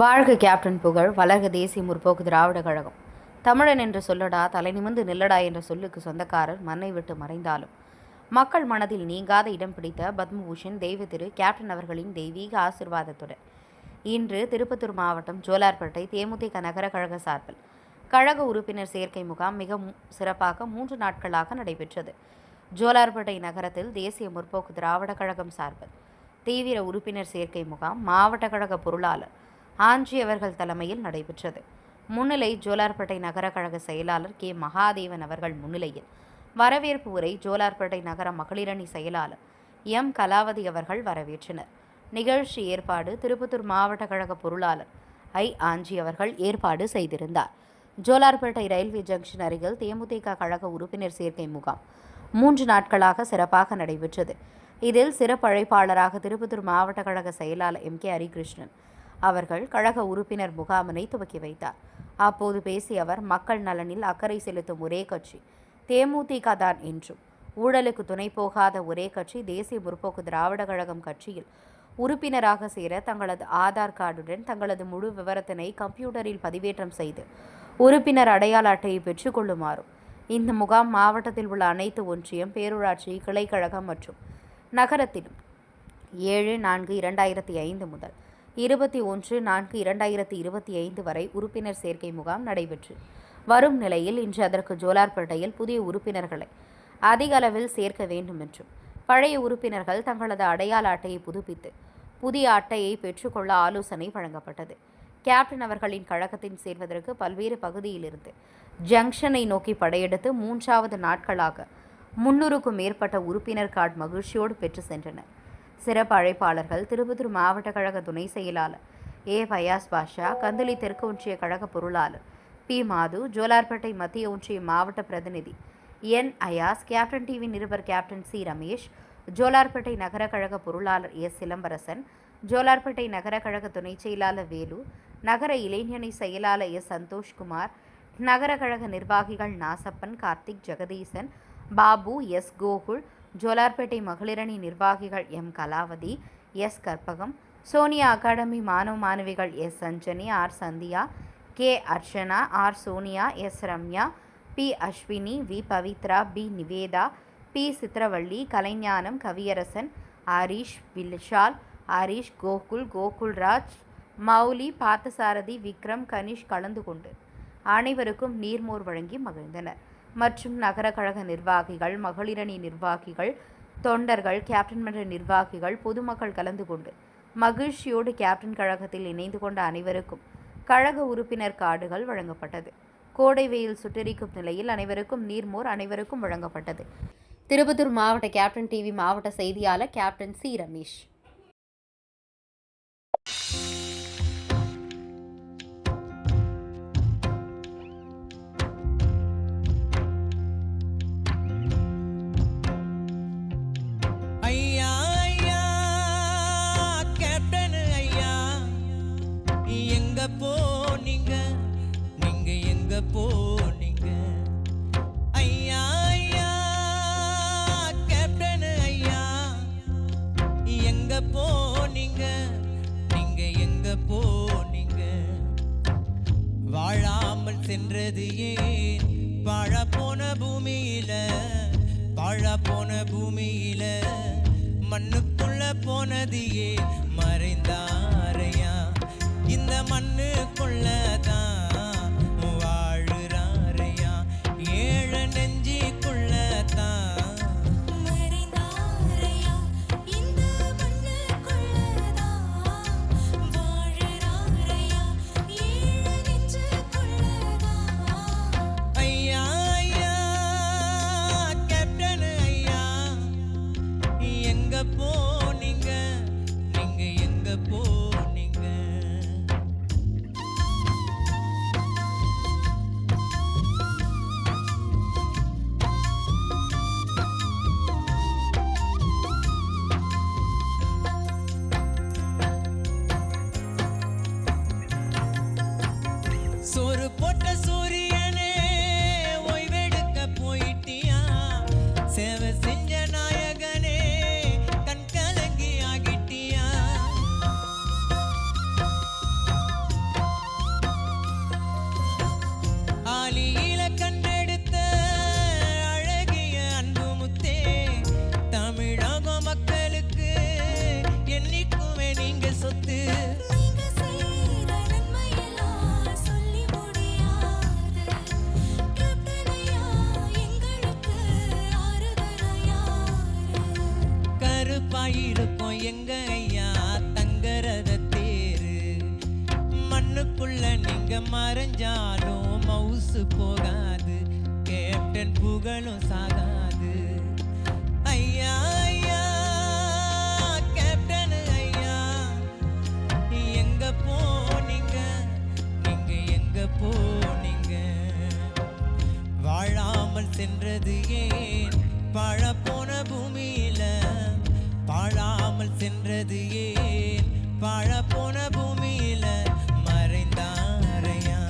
வாழ்க கேப்டன் புகழ், வளர்க தேசிய முற்போக்கு திராவிட கழகம். தமிழன் என்று சொல்லடா, தலை நிமிர்ந்து நில்லடா என்ற சொல்லுக்கு சொந்தக்காரர் மண்ணை விட்டு மறைந்தாலும் மக்கள் மனதில் நீங்காத இடம் பிடித்த பத்மபூஷன் தெய்வ திரு கேப்டன் அவர்களின் தெய்வீக ஆசிர்வாதத்துடன் இன்று திருப்பத்தூர் மாவட்டம் ஜோலார்பேட்டை தேமுதிக நகர கழக சார்பில் கழக உறுப்பினர் சேர்க்கை முகாம் மிக சிறப்பாக 3 நாட்களாக நடைபெற்றது. ஜோலார்பேட்டை நகரத்தில் தேசிய முற்போக்கு திராவிட கழகம் சார்பில் தீவிர உறுப்பினர் சேர்க்கை முகாம் மாவட்ட கழக பொருளாளர் ஆஞ்சி அவர்கள் தலைமையில் நடைபெற்றது. முன்னிலை ஜோலார்பேட்டை நகர கழக செயலாளர் கே மகாதேவன் அவர்கள் முன்னிலையில் வரவேற்பு உரை ஜோலார்பேட்டை நகர மகளிரணி செயலாளர் எம் கலாவதி அவர்கள் வரவேற்றனர். நிகழ்ச்சி ஏற்பாடு திருப்பத்தூர் மாவட்ட கழக பொருளாளர் ஆஞ்சி அவர்கள் ஏற்பாடு செய்திருந்தார். ஜோலார்பேட்டை ரயில்வே ஜங்ஷன் அருகில் தேமுதிக கழக உறுப்பினர் சேர்க்கை முகாம் 3 நாட்களாக சிறப்பாக நடைபெற்றது. இதில் சிறப்பு அழைப்பாளராக திருப்பத்தூர் மாவட்ட கழக செயலாளர் எம் கே ஹரிகிருஷ்ணன் அவர்கள் கழக உறுப்பினர் முகாமினை துவக்கி வைத்தார். அப்போது பேசிய அவர், மக்கள் நலனில் அக்கறை செலுத்தும் ஒரே கட்சி தேமுதிக தான் என்றும், ஊழலுக்கு துணை போகாத ஒரே கட்சி தேசிய முற்போக்கு திராவிட கழகம் கட்சியில் உறுப்பினராக சேர தங்களது ஆதார் கார்டுடன் தங்களது முழு விவரத்தினை கம்ப்யூட்டரில் பதிவேற்றம் செய்து உறுப்பினர் அடையாள அட்டையை பெற்றுக்கொள்ளுமாறும் இந்த முகாம் மாவட்டத்தில் உள்ள அனைத்து ஒன்றியம், பேரூராட்சி, கிளைக்கழகம் மற்றும் நகரத்திலும் 7/4/2005 முதல் 21/4/2025 வரை உறுப்பினர் சேர்க்கை முகாம் நடைபெற்று வரும் நிலையில் இன்று அதற்கு ஜோலார்பேட்டையில் புதிய உறுப்பினர்களை அதிக அளவில் சேர்க்க வேண்டும் என்றும், பழைய உறுப்பினர்கள் தங்களது அடையாள அட்டையை புதுப்பித்து புதிய அட்டையை பெற்றுக்கொள்ள ஆலோசனை வழங்கப்பட்டது. கேப்டன் அவர்களின் கழகத்தில் சேர்வதற்கு பல்வேறு பகுதியிலிருந்து ஜங்ஷனை நோக்கி படையெடுத்து 3வது நாட்களாக 300க்கும் மேற்பட்ட உறுப்பினர் கார்டு மகிழ்ச்சியோடு பெற்று சென்றனர். சிறப்பு அழைப்பாளர்கள் திருப்பத்தூர் மாவட்ட கழக துணை செயலாளர் ஃபயாஸ் பாஷா, கந்தளி தெற்கு ஒன்றிய கழக பொருளாளர் பி மாது, ஜோலார்பேட்டை மத்திய ஒன்றிய மாவட்ட பிரதிநிதி என் அயாஸ், கேப்டன் டிவி நிருபர் கேப்டன் சி ரமேஷ், ஜோலார்பேட்டை நகர கழக பொருளாளர் எஸ் சிலம்பரசன், ஜோலார்பேட்டை நகர கழக துணை செயலாளர் வேலு, நகர இளைஞணி செயலாளர் எஸ் சந்தோஷ்குமார், நகர கழக நிர்வாகிகள் நாசப்பன், கார்த்திக், ஜெகதீசன், பாபு, எஸ் கோகுல், ஜோலார்பேட்டை மகளிரணி நிர்வாகிகள் M Kalavathi, S Karpagam, Sonia academy மாணவ மாணவிகள் S Sanjani, R Sandhya, K Archana, R Sonia, S Ramya, P Ashwini, V Pavithra, P Nivetha, P Chithiravalli, Kalaignanam, Kaviyarasan, ஆரீஷ், Vishal, ஆரீஷ், Gokul, Gokulraj, Mouli, Parthasarathy, Vikram, Kanish கலந்து கொண்டு அனைவருக்கும் நீர்மோர் வழங்கி மகிழ்ந்தனர். மற்றும் நகர கழக நிர்வாகிகள், மகளிரணி நிர்வாகிகள், தொண்டர்கள், கேப்டன் மன்ற நிர்வாகிகள், பொதுமக்கள் கலந்து கொண்டு மகிழ்ச்சியோடு கேப்டன் கழகத்தில் இணைந்து கொண்ட அனைவருக்கும் கழக உறுப்பினர் கார்டுகள் வழங்கப்பட்டது. கோடை வெயில் சுட்டெரிக்கும் நிலையில் அனைவருக்கும் நீர்மோர் அனைவருக்கும் வழங்கப்பட்டது. திருப்பத்தூர் மாவட்ட கேப்டன் டிவி மாவட்ட செய்தியாளர் கேப்டன் சி ரமேஷ். போனீங்க நீங்க எங்க போனீங்க ஐயா ஐயா கேப்டன் ஐயா, எங்க போனீங்க நீங்க எங்க போனீங்க? வாழாமல் சென்றது ஏன்? வாழ போன பூமியில, வாழ போன பூமியில மண்ணுக்குள்ள போனது ஏன்? மறைந்தாரையா இந்த மண்ணுக்குள்ளதான் வாழுறாரையா, ஏழ நெஞ்சிக்குள்ளதான் மறைந்தாரையா இந்த மண்ணுக்குள்ளதான் வாழுறாரையா, ஏழ நெஞ்சிக்குள்ளதான். ஐயா ஐயா கேப்டன் ஐயா, எங்க போனீங்க நீங்க எங்க போனீங்க? இருக்கும் எங்க ஐயா தங்கரத தேரு. மண்ணுக்குள்ள நீங்க மறைஞ்சாலும் மவுசு போகாது, கேப்டன் புகழும் சாகாது. ஐயா ஐயா கேப்டன் ஐயா, எங்க போனீங்க, நீங்க எங்க போனீங்க? வாழாமல் சென்றது ஏன் பழப்போன பூமியில? வாழாமல் சென்றது ஏன் பழப்போன பூமியில? மறைந்தாரையா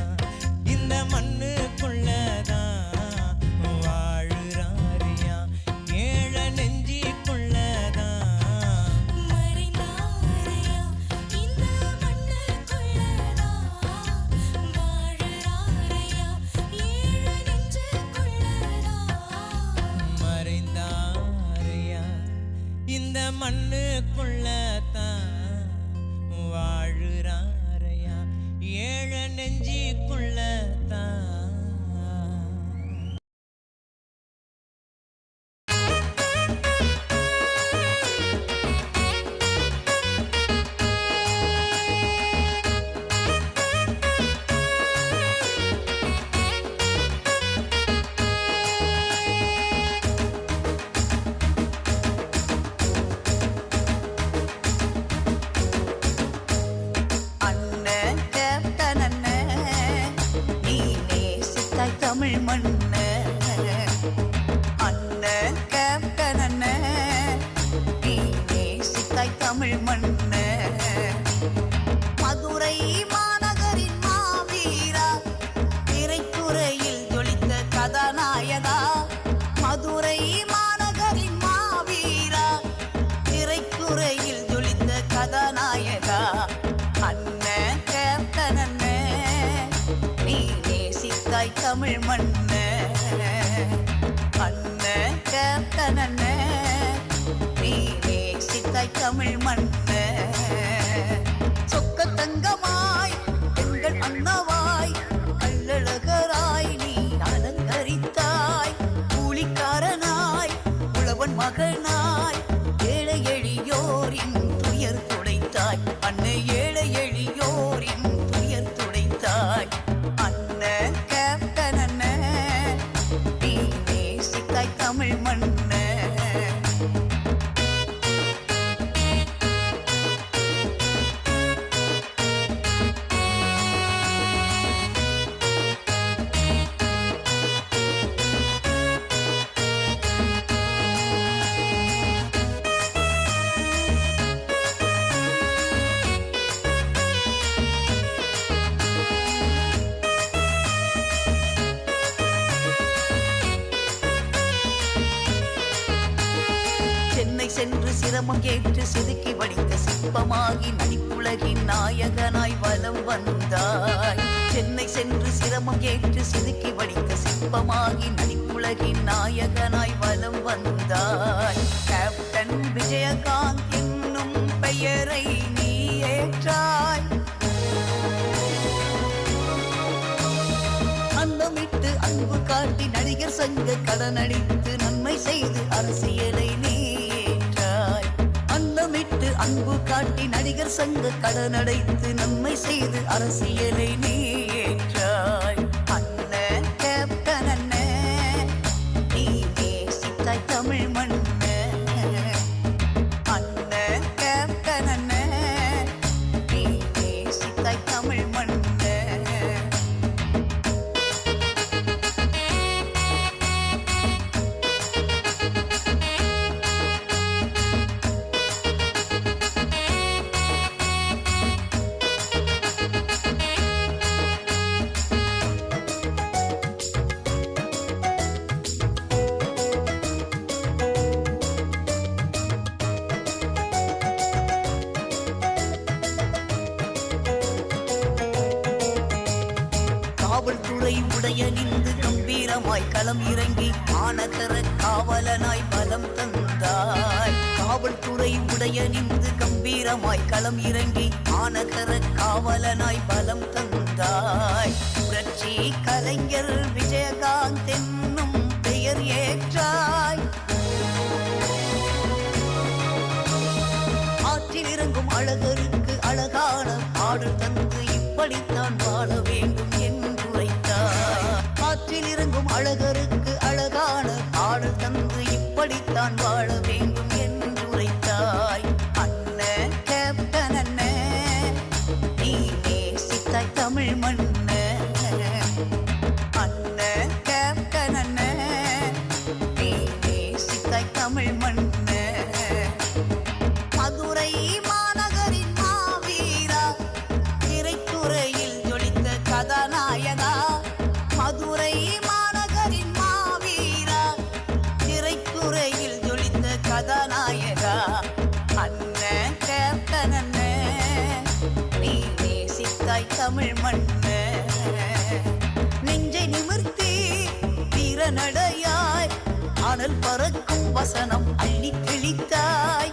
இந்த மண்ணுக்குள்ளதான் வாழுறாரையா, ஏழ நெஞ்சிக்குள்ளதான். மறைந்தாரையா இந்த மண்ணுக்குள்ளதான் வாழுறாரையா, ஏழு நெஞ்சுக்குள்ளதான். மறைந்தாரையா இந்த மண்ணுக்குள்ளதான் வாழுறாரையா, ஏழ நெஞ்சிக்குள்ளதான். அண்ணன் கேப்டன் அண்ணன், நீ நேசித்தாய் தமிழ் மண்ணு. அண்ணன் கேப்டன் அண்ணன், நீ நேசித்தாய் தமிழ் மண்ணு. மதுரை மாநகரின் மாவீரா, திரைத்துறையில் ஜொலித்த கதாநாயகா. மதுரை மாநகரின் மாவீரா, திரைத்துறையில் ஜொலித்த கதாநாயகா. அண்ணன் கேப்டன் அண்ணன், நீ நேசித்தாய் தமிழ் மண்ணு. அண்ணன் கேப்டன் அண்ணன், நீ நேசித்தாய் தமிழ் மண்ணு. சொக்க தங்கமாய் எங்கள் அண்ணாவாய், கள்ளழகராய் நீ அலங்கரித்தாய். கூலிக்காரனாய் உழவன் மகனாய், ஏழை எளியோரின் துயர் துடைத்தாய். அன்னை ஏழை எளியோரின் துயர் துடைத்தாய். அண்ணன் கேப்டன் அண்ணன், நீ நேசித்தாய் தமிழ் மண்ணு. சென்னை சென்று சிரமம் கேட்டு செதுக்கி வடித்த சிற்பமாகி நடிப்புலகின் நாயகனாய் வலம் வந்தாய். சென்னை சென்று சிரமம் கேட்டு செதுக்கி வடித்த சிற்பமாகி நடிப்புலகின் நாயகனாய் வலம் வந்தாய். கேப்டன் விஜயகாந்த் என்னும் பெயரை நீ ஏற்றாய். அன்னமிட்டு அன்பு காட்டி நடிகர் சங்க கடனடித்து நன்மை செய்து அரசியலை நீ ஏற்றாய். அன்னமிட்டு அன்பு காட்டி நடிகர் சங்க கடனடைத்து நன்மை செய்து அரசியலை நீ ஏற்றாய். அண்ணன் கேப்டன் அண்ணன், நீ நேசித்தாய் தமிழ் மண்ணு. அண்ணன் கேப்டன் அண்ணன், நீ நேசித்தாய் தமிழ் மண்ணு. காவல்துறை உடையணிந்து கம்பீரமாய் களம் இறங்கி மாநகர காவலனாய் பலம் தந்தாய். காவல்துறை உடையணிந்து கம்பீரமாய் களம் இறங்கி மாநகர காவலனாய் பலம் தந்தாய். புரட்சி கலைஞர் விஜயகாந்த் என்னும் பெயர் ஏற்றாய். அழகருக்கு அழகான பாடல் தந்து இப்படித்தான் வாழ வேண்டும் என்றுரைத்தாய். காற்றில் இறங்கும் அழகருக்கு அழகான பாடல் தந்து இப்படித்தான் வாழ வேண்டும் என்றுரைத்தாய். அண்ணன் கேப்டன் அண்ணன் நீ நேசித்தாய் தமிழ் மண்ண. அண்ணன் கேப்டன் அண்ணன் நீ நேசித்தாய் தமிழ் மண்ண. மதுரை மாநகரின் மாவீரா திரைத்துறையில் ஜொலித்த கதாநாயகா. மதுரை மாநகரின் மாவீரா திரைத்துறையில் ஜொலித்த கதாநாயகா. அண்ணன் கேப்டன் அண்ணன் நீ நேசித்தாய் தமிழ் மண்ண. நெஞ்சை நிமிர்த்தி வீர நடையாய் அனல் பறக்கும் வசனம் அள்ளி தெளித்தாய்.